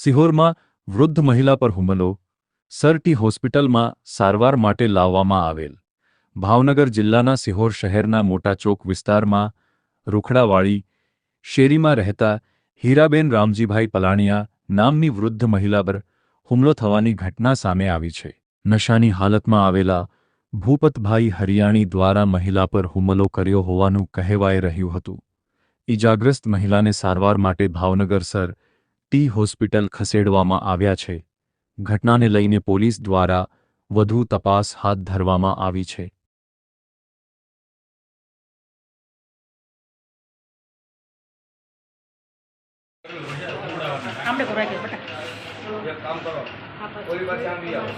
સિહોરમાં વૃદ્ધ મહિલા પર હુમલો, સરટી હોસ્પિટલમાં સારવાર માટે લાવવામાં આવેલ. ભાવનગર જિલ્લાના સિહોર શહેરના મોટા ચોક વિસ્તારમાં રૂખડાવાળી શેરીમાં રહેતા હીરાબેન રામજીભાઈ પલાણિયા નામની વૃદ્ધ મહિલા પર હુમલો થવાની ઘટના સામે આવી છે. નશાની હાલતમાં આવેલા ભૂપતભાઈ હરિયાણી દ્વારા મહિલા પર હુમલો કર્યો હોવાનું કહેવાઈ રહ્યું હતું. ઈજાગ્રસ્ત મહિલાને સારવાર માટે ભાવનગર સર ટી હોસ્પિટલ ખસેડવામાં આવ્યા છે. ઘટનાને લઈને પોલીસ દ્વારા વધુ તપાસ હાથ ધરવામાં આવી છે. काम करो कोई बात शाम भी आओ